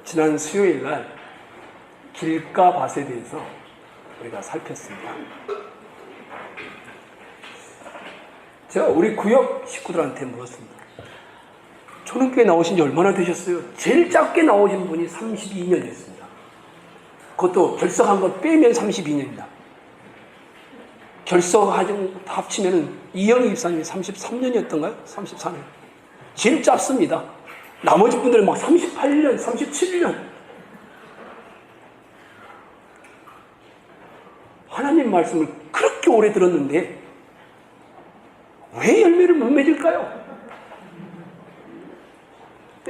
지난 수요일 날 길가밭에 대해서 우리가 살폈습니다. 제가 우리 구역 식구들한테 물었습니다. 초능교회 나오신 지 얼마나 되셨어요? 제일 작게 나오신 분이 32년 됐습니다. 그것도 결석한 거 빼면 32년입니다. 결석하고 합치면 이영희 입사님이 33년이었던가요? 34년. 제일 짧습니다. 나머지 분들은 막 38년, 37년. 하나님 말씀을 그렇게 오래 들었는데 왜 열매를 못 맺을까요?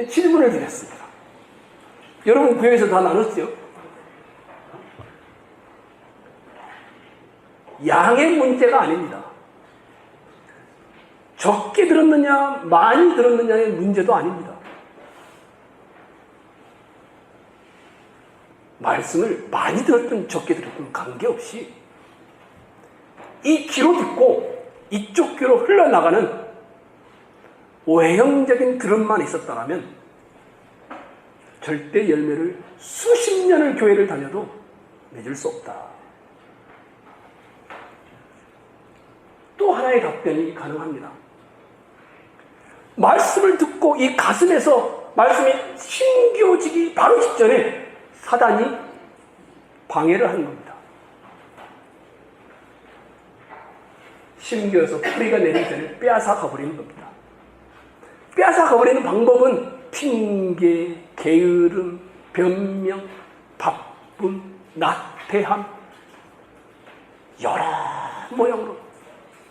질문을 드렸습니다. 여러분 구역에서 다 나눴죠? 양의 문제가 아닙니다. 적게 들었느냐 많이 들었느냐의 문제도 아닙니다. 말씀을 많이 들었든 적게 들었든 관계없이 이 귀로 듣고 이쪽 귀로 흘러나가는 외형적인 들음만 있었다면 절대 열매를 수십 년을 교회를 다녀도 맺을 수 없다. 또 하나의 답변이 가능합니다. 말씀을 듣고 이 가슴에서 말씀이 심겨지기 바로 직전에 사단이 방해를 하는 겁니다. 심겨서 뿌리가 내리기 전에 빼앗아 가버리는 겁니다. 빼앗아 가버리는 방법은 핑계, 게으름, 변명, 바쁨, 나태함, 여러 모양으로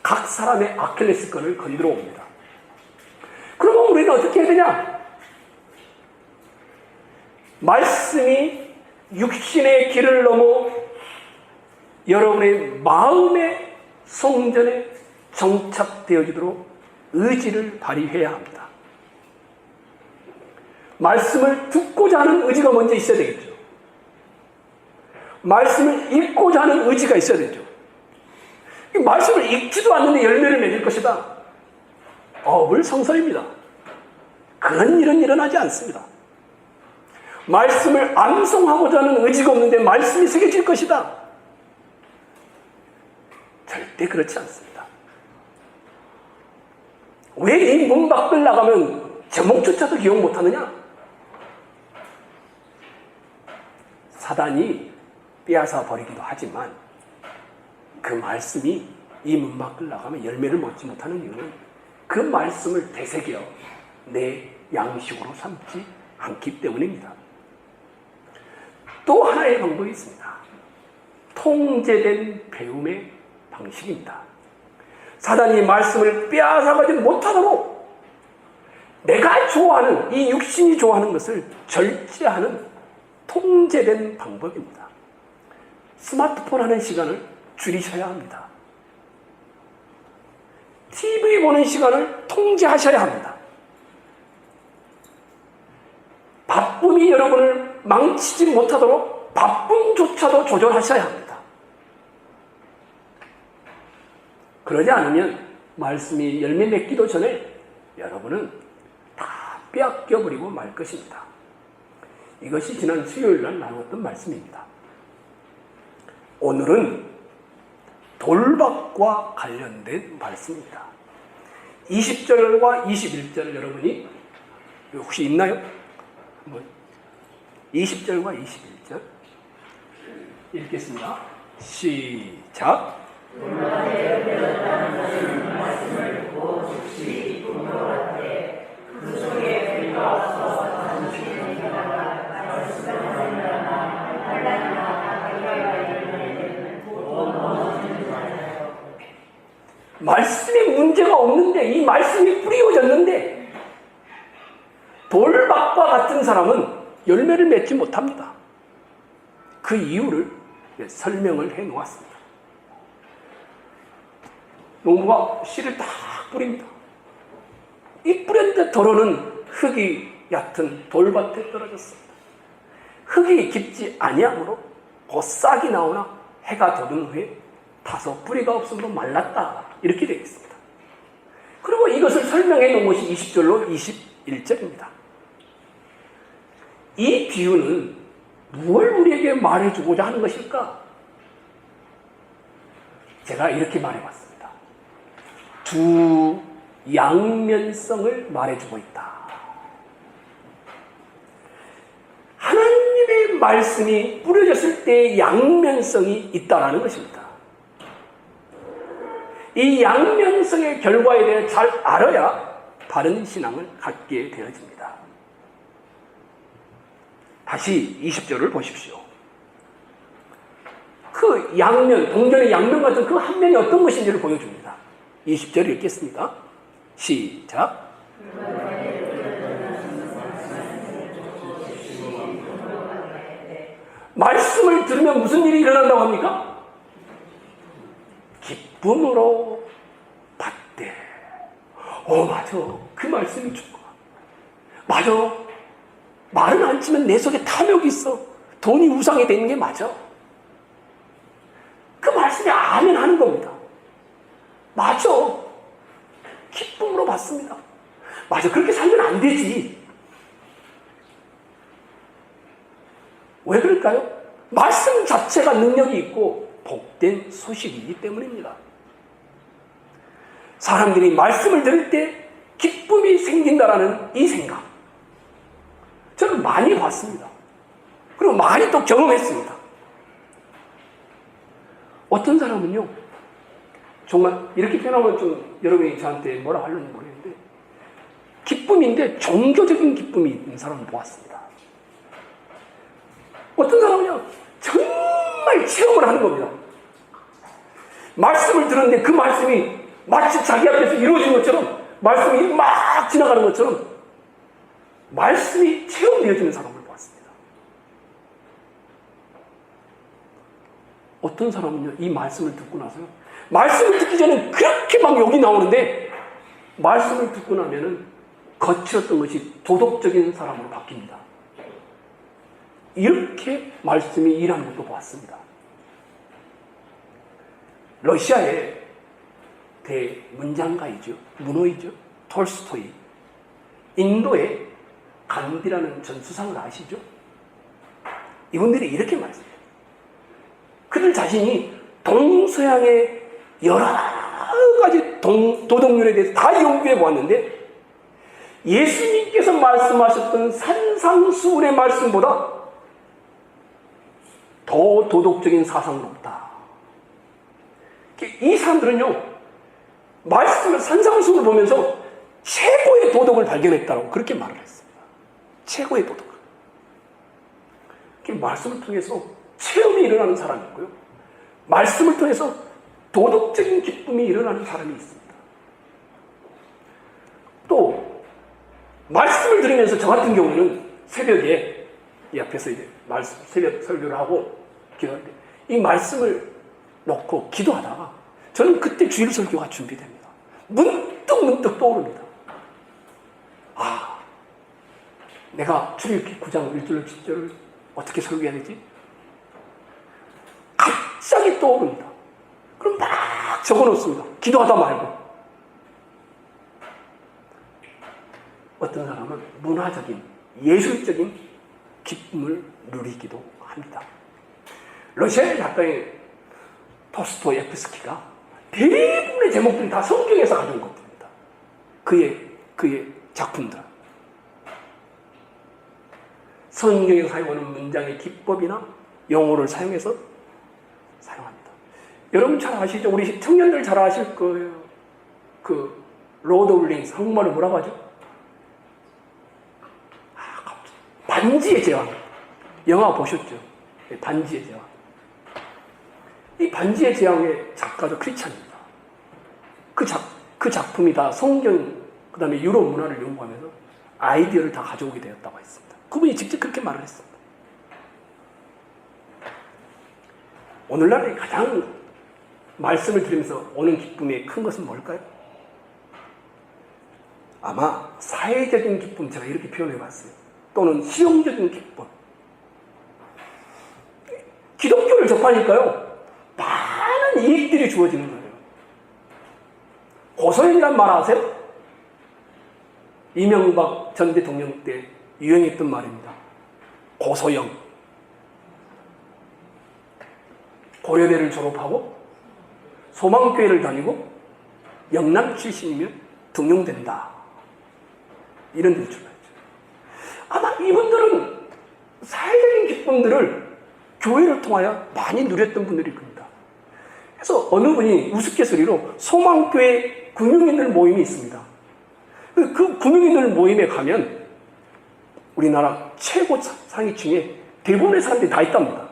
각 사람의 아킬레스건을 건드려 옵니다. 그러면 우리는 어떻게 해야 되냐? 말씀이 육신의 길을 넘어 여러분의 마음의 성전에 정착되어지도록 의지를 발휘해야 합니다. 말씀을 듣고자 하는 의지가 먼저 있어야 되겠죠. 말씀을 읽고자 하는 의지가 있어야 되죠. 말씀을 읽지도 않는데 열매를 맺을 것이다. 어불성설입니다. 그런 일은 일어나지 않습니다. 말씀을 암송하고자 하는 의지가 없는데 말씀이 새겨질 것이다. 절대 그렇지 않습니다. 왜 이 문 밖을 나가면 제목조차도 기억 못하느냐? 사단이 빼앗아 버리기도 하지만 그 말씀이 이 문 밖을 나가면 열매를 먹지 못하는 이유는 그 말씀을 되새겨 내 양식으로 삼지 않기 때문입니다. 또 하나의 방법이 있습니다. 통제된 배움의 방식입니다. 사단이 말씀을 빼앗아가지 못하도록 내가 좋아하는, 이 육신이 좋아하는 것을 절제하는 통제된 방법입니다. 스마트폰 하는 시간을 줄이셔야 합니다. TV 보는 시간을 통제하셔야 합니다. 바쁨이 여러분을 망치지 못하도록 바쁨조차도 조절하셔야 합니다. 그러지 않으면 말씀이 열매 맺기도 전에 여러분은 다 빼앗겨버리고 말 것입니다. 이것이 지난 수요일 날 나눴던 말씀입니다. 오늘은 돌박과 관련된 말씀입니다. 20절과 21절 여러분이 혹시 있나요? 20절과 21절 읽겠습니다. 시작. 말씀에 문제가 없는데 이 말씀이 뿌리워졌는데 돌박과 같은 사람은 열매를 맺지 못합니다. 그 이유를 설명을 해 놓았습니다. 농부가 씨를 딱 뿌립니다. 이 뿌렸는데 덜어는 흙이 얕은 돌밭에 떨어졌습니다. 흙이 깊지 아니하므로 곧 싹이 나오나 해가 돋은 후에 다소 뿌리가 없으므로 말랐다. 이렇게 되어 있습니다. 그리고 이것을 설명해 놓은 것이 20절로 21절입니다. 이 비유는 무엇을 우리에게 말해주고자 하는 것일까? 제가 이렇게 말해봤습니다. 두 양면성을 말해주고 있다. 하나님의 말씀이 뿌려졌을 때 양면성이 있다는 것입니다. 이 양면성의 결과에 대해 잘 알아야 바른 신앙을 갖게 되어집니다. 다시 20절을 보십시오. 그 양면, 동전의 양면 같은 그 한 면이 어떤 것인지를 보여줍니다. 20절 읽겠습니다. 시작. 말씀을 들으면 무슨 일이 일어난다고 합니까? 기쁨으로 받되. 맞아. 그 말씀이 좋아. 맞아. 말은 안 치면 내 속에 탐욕이 있어. 돈이 우상이 되는 게 맞아. 그 말씀에 아멘 하는 겁니다. 맞아. 기쁨으로 받습니다. 맞아. 그렇게 살면 안 되지. 왜 그럴까요? 말씀 자체가 능력이 있고 복된 소식이기 때문입니다. 사람들이 말씀을 들을 때 기쁨이 생긴다라는 이 생각, 저는 많이 봤습니다. 그리고 많이 또 경험했습니다. 어떤 사람은요, 정말 이렇게 표현하면 좀 여러분이 저한테 뭐라 하려는지 모르겠는데, 기쁨인데 종교적인 기쁨이 있는 사람을 보았습니다. 어떤 사람은요, 정말 체험을 하는 겁니다. 말씀을 들었는데 그 말씀이 마치 자기 앞에서 이루어진 것처럼, 말씀이 막 지나가는 것처럼 말씀이 체험되어지는 사람을 보았습니다. 어떤 사람은요, 이 말씀을 듣고 나서요, 말씀을 듣기 전에 그렇게 막 욕이 나오는데 말씀을 듣고 나면은 거칠었던 것이 도덕적인 사람으로 바뀝니다. 이렇게 말씀이 일하는 것도 보았습니다. 러시아의 대문장가이죠. 문호이죠. 톨스토이. 인도의 간디라는 전수상을 아시죠? 이분들이 이렇게 말씀해요. 그들 자신이 동서양의 여러 가지 도덕률에 대해서 다 연구해 보았는데, 예수님께서 말씀하셨던 산상수훈의 말씀보다 더 도덕적인 사상은 없다. 이 사람들은요, 말씀을, 산상수훈을 보면서 최고의 도덕을 발견했다고 그렇게 말을 했습니다. 최고의 도덕을. 말씀을 통해서 체험이 일어나는 사람이 있고요, 말씀을 통해서 도덕적인 기쁨이 일어나는 사람이 있습니다. 또 말씀을 들으면서 저 같은 경우는 새벽에 이 앞에서 이제 말씀, 새벽 설교를 하고 기도할 때 이 말씀을 놓고 기도하다가 저는 그때 주일 설교가 준비됩니다. 문득 떠오릅니다. 내가 출애굽기 9장 1절로 7절을 어떻게 설교해야 되지? 갑자기 떠오릅니다. 그럼 막 적어놓습니다. 기도하다 말고. 어떤 사람은 문화적인, 예술적인 기쁨을 누리기도 합니다. 러시아의 작가인 토스토예프스키가 대부분의 제목들이 다 성경에서 가져온 것들입니다. 그의 작품들. 성경에서 사용하는 문장의 기법이나 용어를 사용해서 사용합니다. 여러분 잘 아시죠? 우리 청년들 잘 아실 거예요. 그 로드 오브 링스, 한국말로 뭐라고 하죠? 반지의 제왕. 영화 보셨죠? 반지의 제왕. 이 반지의 제왕의 작가도 크리스찬입니다. 그 작품이 다 성경, 그 다음에 유럽 문화를 연구하면서 아이디어를 다 가져오게 되었다고 했습니다. 그분이 직접 그렇게 말을 했습니다. 오늘날에 가장 말씀을 들으면서 오는 기쁨의 큰 것은 뭘까요? 아마 사회적인 기쁨, 제가 이렇게 표현해 봤어요. 또는 실용적인 기쁨. 기독교를 접하니까요, 많은 이익들이 주어지는 거예요. 고소연이란 말 아세요? 이명박 전 대통령 때 유행했던 말입니다. 고소영, 고려대를 졸업하고 소망교회를 다니고 영남 출신이면 등용된다. 이런 데를 출발했죠. 아마 이분들은 사회적인 기쁨들을 교회를 통하여 많이 누렸던 분들일 겁니다. 그래서 어느 분이 우스갯소리로 소망교회 금융인들 모임이 있습니다. 그 금융인들 모임에 가면 우리나라 최고 상위층에 대부분의 사람들이 다 있답니다.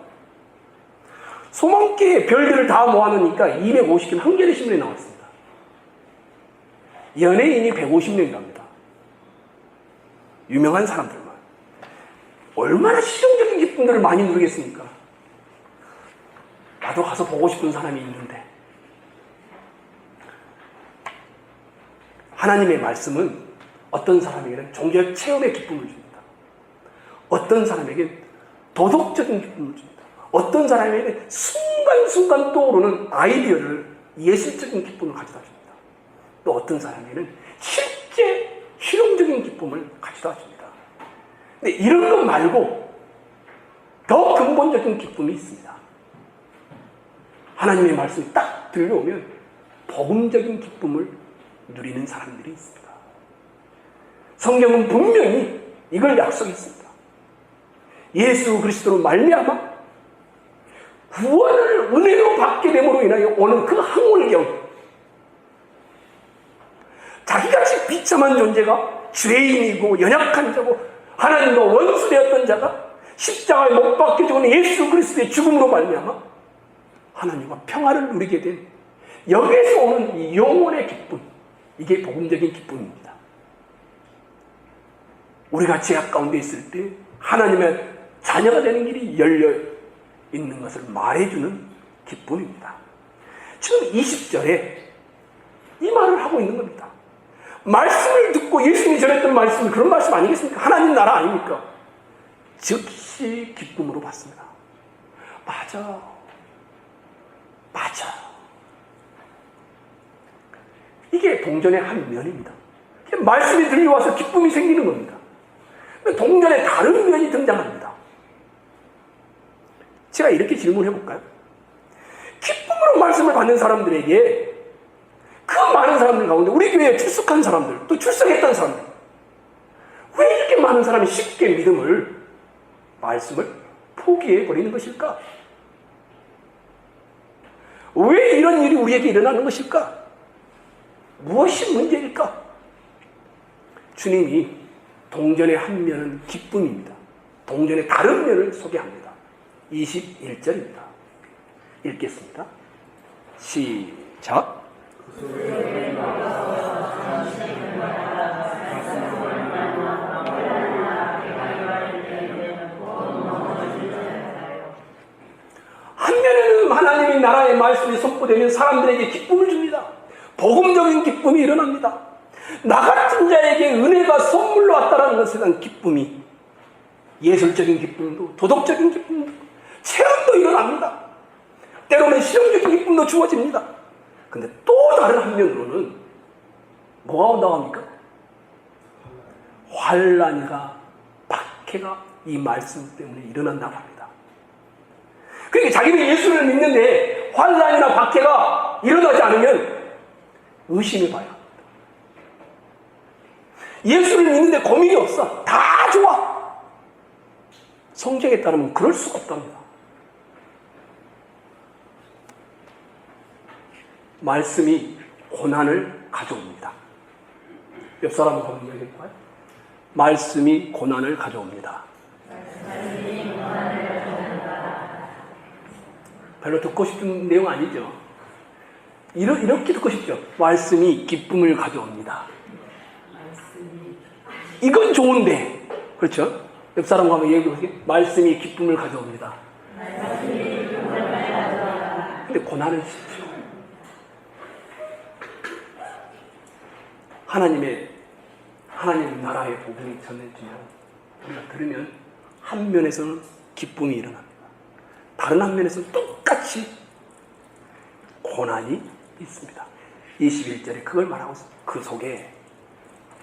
소망교회 별들을 다 모아놓으니까 250개 한겨레 신문에 나왔습니다. 연예인이 150명이랍니다. 유명한 사람들만. 얼마나 실용적인 기쁨들을 많이 누리겠습니까? 나도 가서 보고 싶은 사람이 있는데. 하나님의 말씀은 어떤 사람에게는 종교 체험의 기쁨을 줍니다. 어떤 사람에게는 도덕적인 기쁨을 줍니다. 어떤 사람에게는 순간순간 떠오르는 아이디어를 예술적인 기쁨을 가져다 줍니다. 또 어떤 사람에게는 실제 실용적인 기쁨을 가져다 줍니다. 근데 이런 것 말고 더 근본적인 기쁨이 있습니다. 하나님의 말씀이 딱 들려오면 복음적인 기쁨을 누리는 사람들이 있습니다. 성경은 분명히 이걸 약속했습니다. 예수 그리스도로 말미암아 구원을 은혜로 받게 됨으로 인하여 오는 그 항월경, 자기같이 비참한 존재가 죄인이고 연약한 자고 하나님과 원수되었던 자가 십자가에 못 박혀 죽은 예수 그리스도의 죽음으로 말미암아 하나님과 평화를 누리게 된 여기에서 오는 이 영혼의 기쁨, 이게 복음적인 기쁨입니다. 우리가 죄악 가운데 있을 때 하나님의 자녀가 되는 길이 열려 있는 것을 말해주는 기쁨입니다. 지금 20절에 이 말을 하고 있는 겁니다. 말씀을 듣고 예수님이 전했던 말씀이 그런 말씀 아니겠습니까? 하나님 나라 아닙니까? 즉시 기쁨으로 받습니다. 맞아. 이게 동전의 한 면입니다. 말씀이 들려와서 기쁨이 생기는 겁니다. 동전의 다른 면이 등장합니다. 제가 이렇게 질문해 볼까요? 기쁨으로 말씀을 받는 사람들에게 그 많은 사람들 가운데 우리 교회에 출석한 사람들, 또 출석했던 사람들, 왜 이렇게 많은 사람이 쉽게 말씀을 포기해 버리는 것일까? 왜 이런 일이 우리에게 일어나는 것일까? 무엇이 문제일까? 주님이 동전의 한 면은 기쁨입니다. 동전의 다른 면을 소개합니다. 21절입니다. 읽겠습니다. 시작. 한면에는 하나님의 나라의 말씀이 선포되면 사람들에게 기쁨을 줍니다. 복음적인 기쁨이 일어납니다. 나 같은 자에게 은혜가 선물로 왔다는 것에 대한 기쁨이, 예술적인 기쁨도 도덕적인 기쁨도 체험도 일어납니다. 때로는 실용적인 기쁨도 주어집니다. 근데 또 다른 한면으로는 뭐가 온다고 합니까? 환난과 박해가 이 말씀 때문에 일어난다고 합니다. 그러니까 자기는 예수를 믿는데 환난이나 박해가 일어나지 않으면 의심해봐야 합니다. 예수를 믿는데 고민이 없어. 다 좋아. 성경에 따르면 그럴 수가 없답니다. 말씀이 고난을 가져옵니다. 옆 사람하고 한번 이야기해볼까요? 말씀이 고난을 가져옵니다. 별로 듣고 싶은 내용 아니죠? 이렇게 듣고 싶죠? 말씀이 기쁨을 가져옵니다. 이건 좋은데, 그렇죠? 옆 사람과 한번 얘기해보세요. 말씀이 기쁨을 가져옵니다. 근데 고난은 싫죠. 하나님 나라의 복음이 전해지면 우리가 들으면 한 면에서는 기쁨이 일어납니다. 다른 한 면에서는 똑같이 고난이 있습니다. 21절에 그걸 말하고 있습니다. 그 속에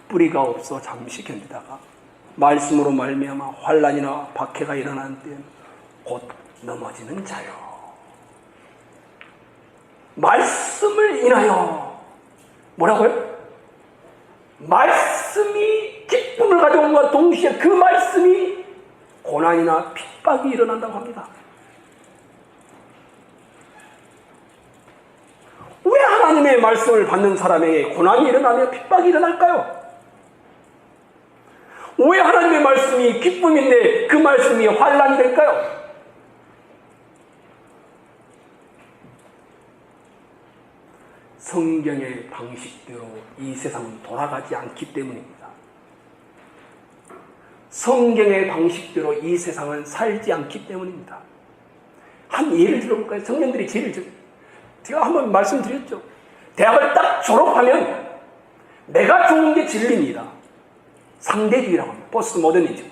뿌리가 없어 잠시 견디다가 말씀으로 말미암아 환난이나 박해가 일어나는 때는 곧 넘어지는 자요. 말씀을 인하여 뭐라고요? 말씀이 기쁨을 가져옴과 동시에 그 말씀이 고난이나 핍박이 일어난다고 합니다. 왜 하나님의 말씀을 받는 사람에게 고난이 일어나며 핍박이 일어날까요? 왜 하나님의 말씀이 기쁨인데 그 말씀이 환난이 될까요? 성경의 방식대로 이 세상은 돌아가지 않기 때문입니다. 성경의 방식대로 이 세상은 살지 않기 때문입니다. 한 예를 들어볼까요? 청년들이 제가 한번 말씀드렸죠. 대학을 딱 졸업하면 내가 좋은 게 진리입니다. 상대주의라고 합니다. 포스트 모더니즘.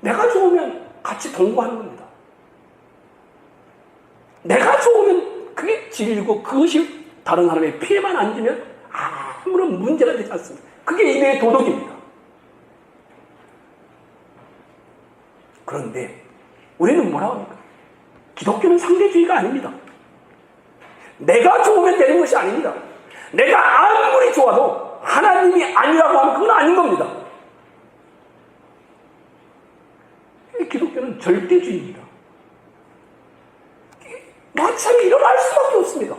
내가 좋으면 같이 동거하는 겁니다. 내가 좋으면 그게 진리고 그것이 다른 사람의 피해만 안 주면 아무런 문제가 되지 않습니다. 그게 인류의 도덕입니다. 그런데 우리는 뭐라고 합니까? 기독교는 상대주의가 아닙니다. 내가 좋으면 되는 것이 아닙니다. 내가 아무리 좋아도 하나님이 아니라고 하면 그건 아닌 겁니다. 기독교는 절대주의입니다. 마찰이 일어날 수밖에 없습니다.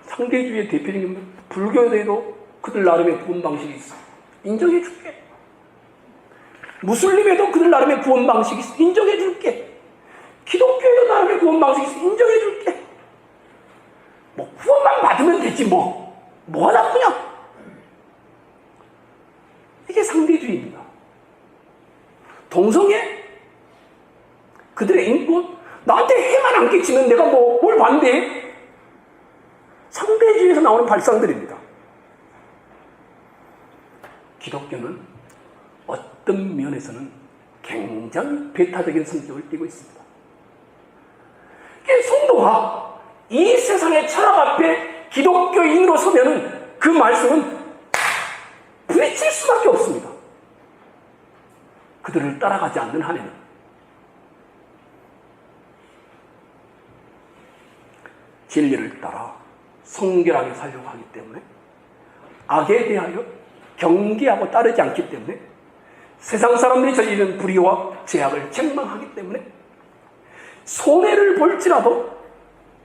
상대주의의 대표적인 불교에도 그들 나름의 구원 방식이 있어. 인정해 줄게. 무슬림에도 그들 나름의 구원 방식이 있어. 인정해 줄게. 기독교에도 나름의 구원 방식이 있어. 인정해 줄게. 뭐 구원만 받으면 되지 뭐가 나쁘냐? 이게 상대주의입니다. 동성애? 그들의 인권? 나한테 해만 안 끼치면 내가 뭘 반대해? 상대주의에서 나오는 발상들입니다. 기독교는 어떤 면에서는 굉장히 배타적인 성격을 띠고 있습니다. 성도가 이 세상의 철학 앞에 기독교인으로 서면은 그 말씀은 부딪힐 수밖에 없습니다. 그들을 따라가지 않는 한에는. 진리를 따라 성결하게 살려고 하기 때문에, 악에 대하여 경계하고 따르지 않기 때문에, 세상 사람들이 저지르는 불의와 죄악을 책망하기 때문에, 손해를 볼지라도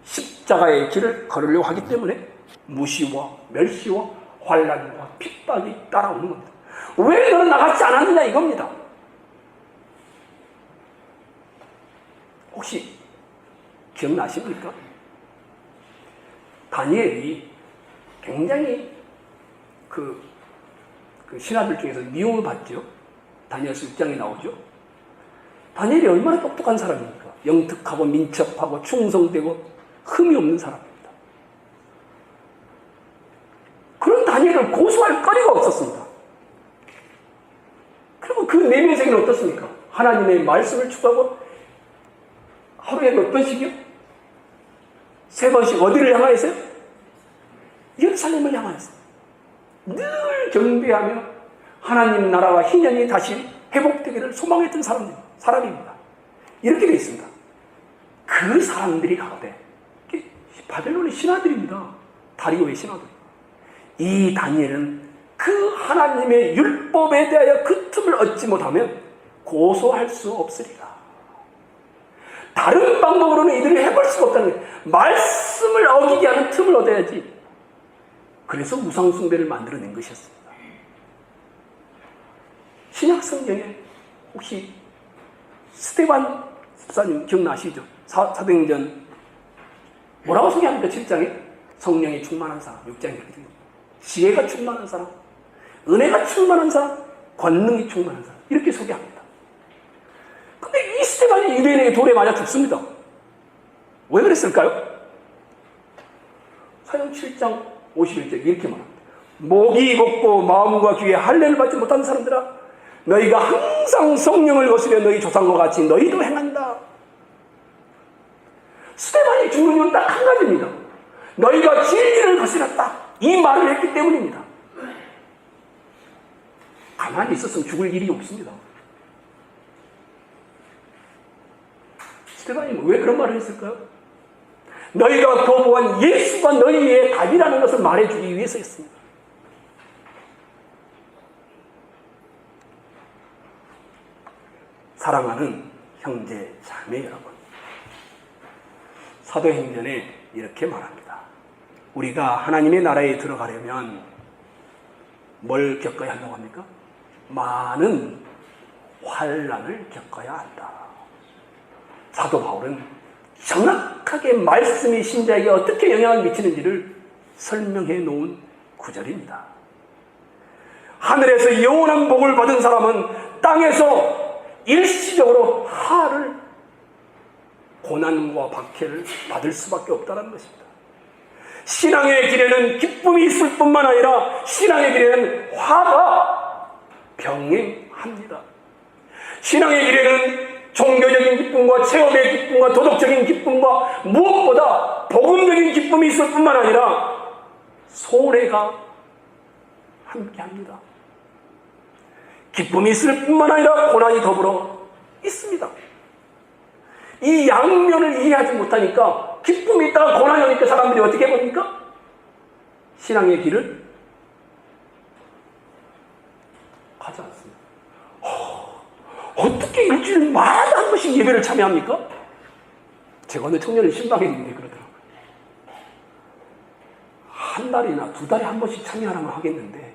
십자가의 길을 걸으려고 하기 때문에 무시와 멸시와 환난과 핍박이 따라오는 겁니다. 왜 너는 나같지 않았느냐 이겁니다. 혹시 기억나십니까? 다니엘이 굉장히 그 신하들 중에서 미움을 받죠. 다니엘서 6장에 나오죠. 다니엘이 얼마나 똑똑한 사람입니까? 영특하고 민첩하고 충성되고 흠이 없는 사람입니다. 그런 다니엘을 고소할 거리가 없었습니다. 그리고 그 내면세계는 어떻습니까? 하나님의 말씀을 추구하고 하루에 몇 번씩이요? 3번씩 어디를 향하였어요? 예루살렘을 향하였어요. 늘 경배하며 하나님 나라와 희년이 다시 회복되기를 소망했던 사람입니다. 이렇게 되어 있습니다. 그 사람들이 가운데 바벨론의 신하들입니다. 다리오의 신하들. 이 다니엘은 그 하나님의 율법에 대하여 그 틈을 얻지 못하면 고소할 수 없으리라. 다른 방법으로는 이들을 해볼 수가 없다는 거예요. 말씀을 어기게 하는 틈을 얻어야지. 그래서 우상숭배를 만들어낸 것이었습니다. 신약 성경에 혹시 스데반 집사님 기억나시죠? 사도행전 뭐라고 소개합니까? 7장에 성령이 충만한 사람, 6장에 그렇게 됩니다. 지혜가 충만한 사람, 은혜가 충만한 사람, 권능이 충만한 사람, 이렇게 소개합니다. 근데 이 스데반이 유대인에게 돌에 맞아 죽습니다. 왜 그랬을까요? 사도행 7장 51절 이렇게 말합니다. 목이 곱고 마음과 귀에 할례를 받지 못한 사람들아, 너희가 항상 성령을 거스려 너희 조상과 같이 너희도 행한다. 스데반이 죽는 이유는 딱 한 가지입니다. 너희가 진리를 거스렸다. 이 말을 했기 때문입니다. 가만히 있었으면 죽을 일이 없습니다. 스테반이 왜 그런 말을 했을까요? 너희가 거부한 예수가 너희의 답이라는 것을 말해주기 위해서였습니다. 사랑하는 형제 자매 여러분, 사도행전에 이렇게 말합니다. 우리가 하나님의 나라에 들어가려면 뭘 겪어야 한다고 합니까? 많은 환난을 겪어야 한다. 사도 바울은 정확하게 말씀이 신자에게 어떻게 영향을 미치는지를 설명해 놓은 구절입니다. 하늘에서 영원한 복을 받은 사람은 땅에서 일시적으로 고난과 박해를 받을 수밖에 없다는 것입니다. 신앙의 길에는 기쁨이 있을 뿐만 아니라 신앙의 길에는 화가 병행합니다. 신앙의 길에는 종교적인 기쁨과 체험의 기쁨과 도덕적인 기쁨과 무엇보다 복음적인 기쁨이 있을 뿐만 아니라 손해가 함께합니다. 기쁨이 있을 뿐만 아니라 고난이 더불어 있습니다. 이 양면을 이해하지 못하니까 기쁨이 있다가 고난이 오니까 사람들이 어떻게 봅니까? 신앙의 길을 가지 않습니다. 어떻게 일주일마다 한 번씩 예배를 참여합니까? 제가 어느 청년을 신방했는데 그러더라고요. 한 달이나 두 달에 한 번씩 참여하라고 하겠는데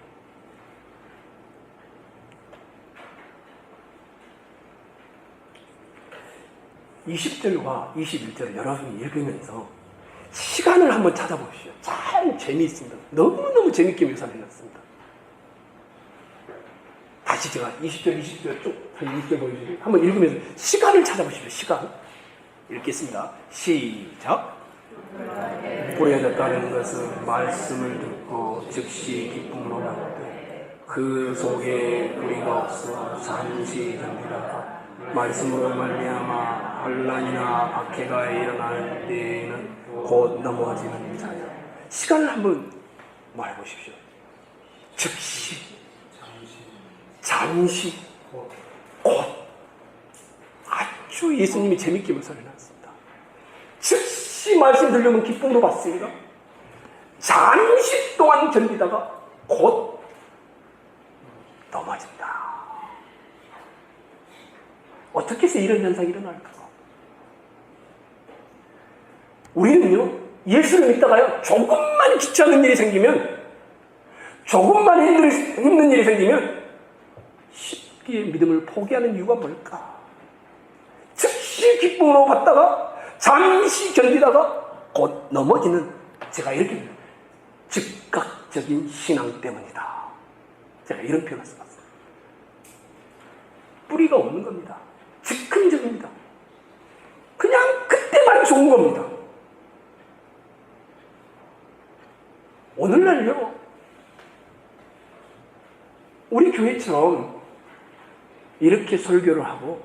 20절과 21절을 여러분이 읽으면서 시간을 한번 찾아보십시오. 참 재미있습니다. 너무너무 재밌게 묘사를 해놨습니다. 다시 제가 20절, 20절 쭉 20절 보여주세요. 한번 읽으면서 시간을 찾아보십시오. 시간. 읽겠습니다. 시작. 뿌려졌다는 것은 말씀을 듣고 즉시 기쁨으로 받되 그 속에 우리가 없어 잠시 견디다가 말씀으로 말미암아 환난이나 박해가 일어날 때에는 곧 넘어지는 자요. 시간을 한번 말해보십시오. 즉시, 잠시, 곧. 아주 예수님이 재밌게 묘사를 해놨습니다. 즉시 말씀 들려면 기쁨으로 받습니다. 잠시 동안 견디다가 곧 넘어진다. 어떻게 해서 이런 현상이 일어날까? 우리는요, 예수를 믿다가요, 조금만 귀찮은 일이 생기면, 조금만 힘든 일이 생기면, 쉽게 믿음을 포기하는 이유가 뭘까? 즉시 기쁨으로 받다가, 잠시 견디다가, 곧 넘어지는, 제가 이렇게, 즉각적인 신앙 때문이다. 제가 이런 표현을 써봤어요. 뿌리가 없는 겁니다. 즉흥적입니다. 그냥 그때만 좋은 겁니다. 오늘날요, 우리 교회처럼 이렇게 설교를 하고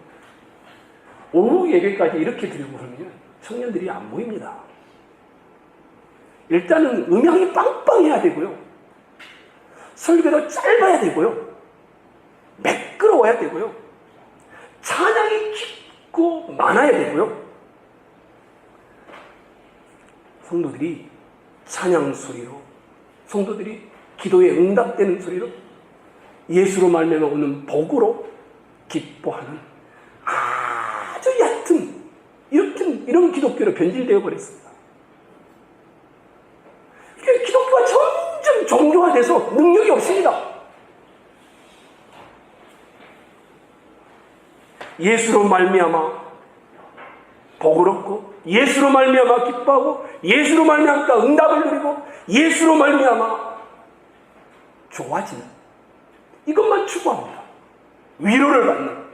오후 예배까지 이렇게 드리고 그러면 청년들이 안 모입니다. 일단은 음향이 빵빵해야 되고요. 설교도 짧아야 되고요. 매끄러워야 되고요. 찬양이 깊고 많아야 되고요. 성도들이 찬양 소리로, 성도들이 기도에 응답되는 소리로, 예수로 말미암아 오는 복으로 기뻐하는 아주 얕은 이런 기독교로 변질되어 버렸습니다. 기독교가 점점 종교화돼서 능력이 없습니다. 예수로 말미암아 복을 얻고, 예수로 말미암아 기뻐하고, 예수로 말미암아 응답을 누리고, 예수로 말미암아 좋아지는, 이것만 추구합니다. 위로를 받는.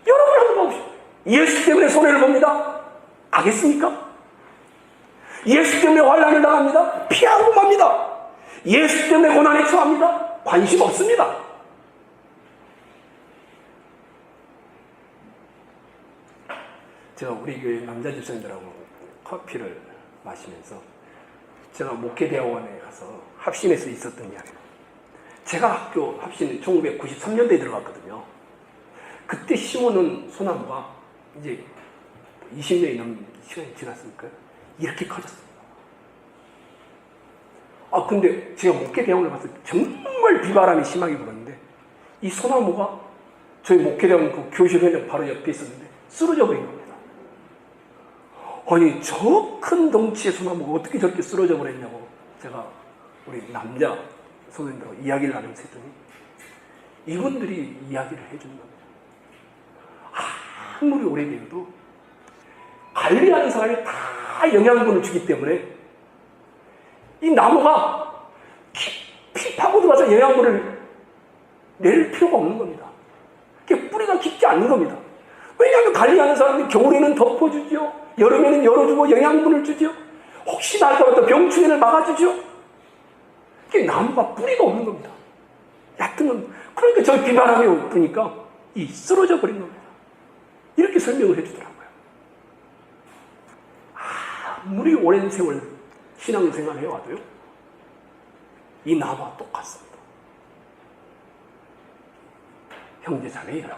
여러분 한번 보십시오. 예수 때문에 손해를 봅니다. 가겠습니까? 예수 때문에 환난을 당합니다. 피하고 맙니다. 예수 때문에 고난에 처합니다. 관심 없습니다. 제가 우리 교회 남자 집사님들하고 커피를 마시면서 제가 목회대학원에 가서 합신에서 있었던 이야기예요. 제가 학교 합신 1993년도에 들어갔거든요. 그때 심어놓은 소나무가 이제 20년이 넘는 시간이 지났으니까 이렇게 커졌습니다. 근데 제가 목회대학원을 가서 정말 비바람이 심하게 불었는데 이 소나무가 저희 목회대학원 그 교실 현장 바로 옆에 있었는데 쓰러져 버린 겁니다. 아니, 저 큰 덩치의 소나무가 어떻게 저렇게 쓰러져 버렸냐고 제가 우리 남자 선생님들하고 이야기를 나누면서 했더니 이분들이 이야기를 해주는 겁니다. 아무리 오래되어도 관리하는 사람이 다 영양분을 주기 때문에 이 나무가 깊이 파고들어서 영양분을 낼 필요가 없는 겁니다. 뿌리가 깊지 않는 겁니다. 왜냐하면 관리하는 사람이 겨울에는 덮어주죠. 여름에는 열어주고 영양분을 주죠. 혹시나 할까봐 병충해를 막아주죠. 이게 나무가 뿌리가 없는 겁니다. 얕은 겁니다. 그러니까 저 비바람이 부니까 쓰러져 버린 겁니다. 이렇게 설명을 해주더라고요. 아무리 오랜 세월 신앙생활을 해와도요, 이 나무와 똑같습니다. 형제자매 여러분,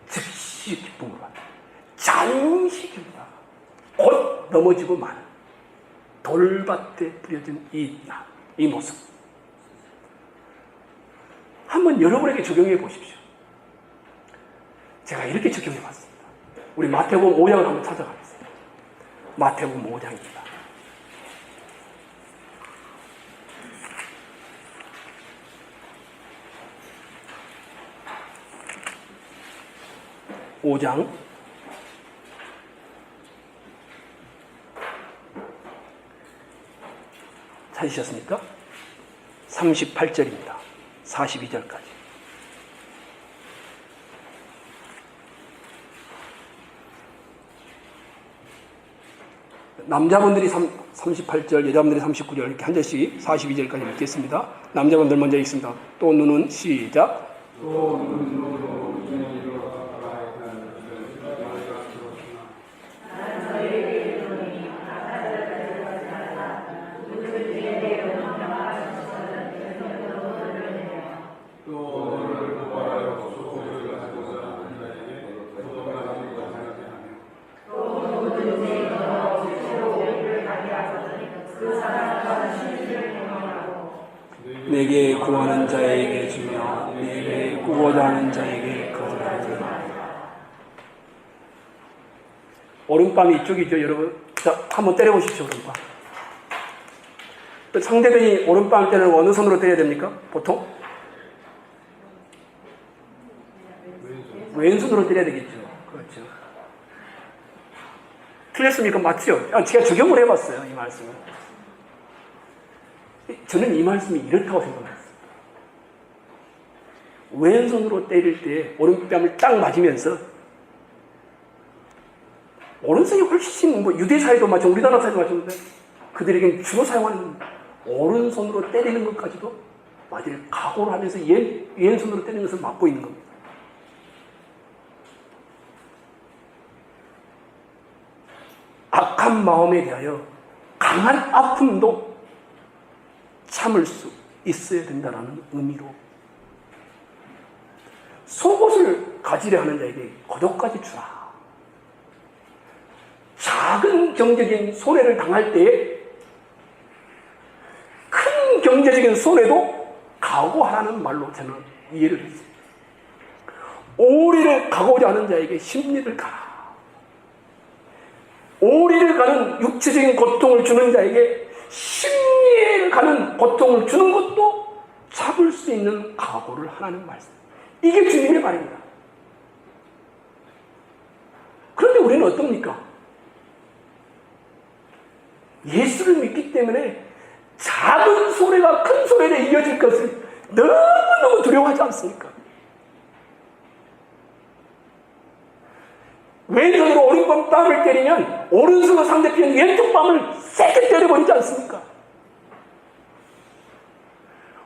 즉시 기쁨으로 잠시 기쁘다. 곧 넘어지고 마는 돌밭에 뿌려진 이 모습, 한번 여러분에게 적용해 보십시오. 제가 이렇게 적용해 봤습니다. 우리 마태복음 5장을 한번 찾아가겠습니다. 마태복음 5장입니다. (5장) 찾으셨습니까? 38절입니다. 42절까지. 남자분들이 38절, 여자분들이 39절 이렇게 한 절씩 42절까지 읽겠습니다. 남자분들 먼저 읽습니다. 또 눈은 시작. 내게 구하는 자에게 주며 내게 구하자 하는 자에게 거절하지 말라. 오른밤이 이쪽이죠, 여러분. 자, 한번 때려보십시오, 오른밤. 상대방이 오른밤 때는 어느 손으로 때려야 됩니까? 보통? 왼손으로 때려야 되겠죠. 그렇죠. 틀렸습니까? 맞죠? 제가 적용을 해봤어요, 이 말씀을. 저는 이 말씀이 이렇다고 생각했습니다. 왼손으로 때릴 때 오른뺨을 딱 맞으면서 오른손이 훨씬 유대 사회도 마찬가지고 우리나라 사회도 마찬가지인데 그들에겐 주로 사용하는 오른손으로 때리는 것까지도 맞을 각오를 하면서 왼손으로 때리는 것을 막고 있는 겁니다. 악한 마음에 대하여 강한 아픔도 참을 수 있어야 된다는 의미로 속옷을 가지려 하는 자에게 겉옷까지 주라. 작은 경제적인 손해를 당할 때에 큰 경제적인 손해도 각오하라는 말로 저는 이해를 했어요. 오리를 가고자 하는 자에게 심리를 가라. 오리를 가는 육체적인 고통을 주는 자에게 심리에 가는 고통을 주는 것도 잡을 수 있는 각오를 하라는 말씀. 이게 주님의 말입니다. 그런데 우리는 어떻습니까? 예수를 믿기 때문에 작은 소리가 큰 소리로 이어질 것을 너무너무 두려워하지 않습니까? 왼손으로 오른쪽 뺨을 때리면 오른손으로 상대편 왼쪽 뺨을 세게 때려버리지 않습니까?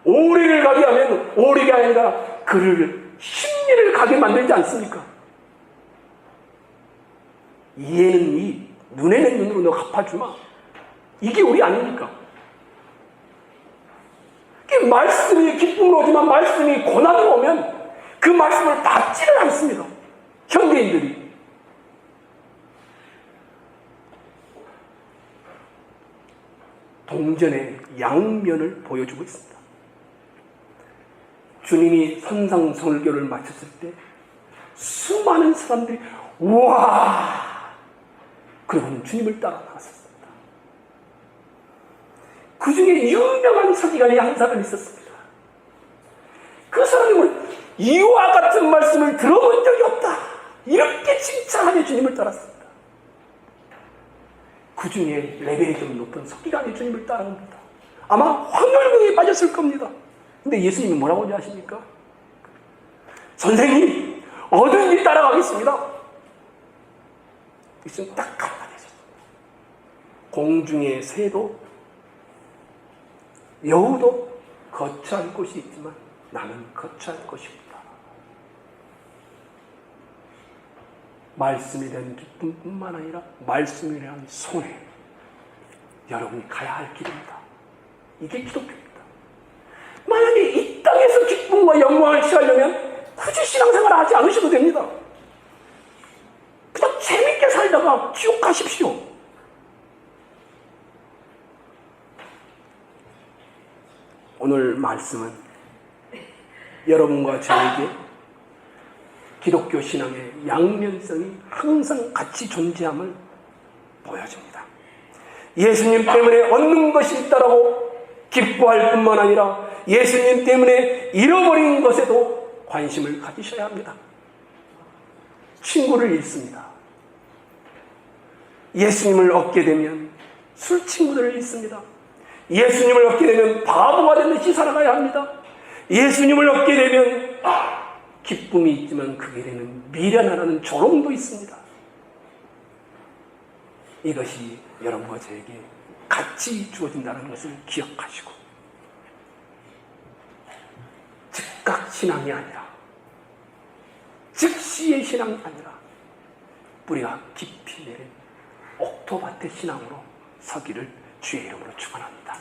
오리를 가게 하면 오리가 아니라 그를 심리를 가게 만들지 않습니까? 이에는 이, 눈에는 눈으로 너 갚아주마. 이게 우리 아닙니까? 말씀이 기쁨으로 오지만 말씀이 고난으로 오면 그 말씀을 받지를 않습니다. 현대인들이. 동전의 양면을 보여주고 있습니다. 주님이 선상설교를 마쳤을 때 수많은 사람들이 우와! 그러고는 주님을 따라 나갔습니다. 그 중에 유명한 서기관이 한 사람이 있었습니다. 그 사람은 이와 같은 말씀을 들어본 적이 없다. 이렇게 칭찬하며 주님을 따랐습니다. 그 중에 레벨이 좀 높은 서기관이 주님을 따라옵니다. 아마 황홀경에 빠졌을 겁니다. 근데 예수님이 뭐라고 하십니까? 선생님, 어디든지 따라가겠습니다. 예수님 딱 한마디 하셨습니다. 공중의 새도 여우도 거처할 곳이 있지만 나는 거처할 곳이 없다. 말씀에 대한 기쁨뿐만 아니라 말씀에 대한 손해, 여러분이 가야 할 길입니다. 이게 기독교입니다. 만약에 이 땅에서 기쁨과 영광을 취하려면 굳이 신앙생활을 하지 않으셔도 됩니다. 그냥 재밌게 살다가 지옥 가십시오. 오늘 말씀은 여러분과 저에게 기독교 신앙의 양면성이 항상 같이 존재함을 보여줍니다. 예수님 때문에 얻는 것이 있다라고 기뻐할 뿐만 아니라 예수님 때문에 잃어버린 것에도 관심을 가지셔야 합니다. 친구를 잃습니다. 예수님을 얻게 되면 술 친구들을 잃습니다. 예수님을 얻게 되면 바보가 된 듯이 살아가야 합니다. 예수님을 얻게 되면 기쁨이 있지만 그 길에는 미련하라는 조롱도 있습니다. 이것이 여러분과 저에게 같이 주어진다는 것을 기억하시고 즉각 신앙이 아니라 즉시의 신앙이 아니라 뿌리가 깊이 내린 옥토밭의 신앙으로 서기를 주의 이름으로 축원합니다.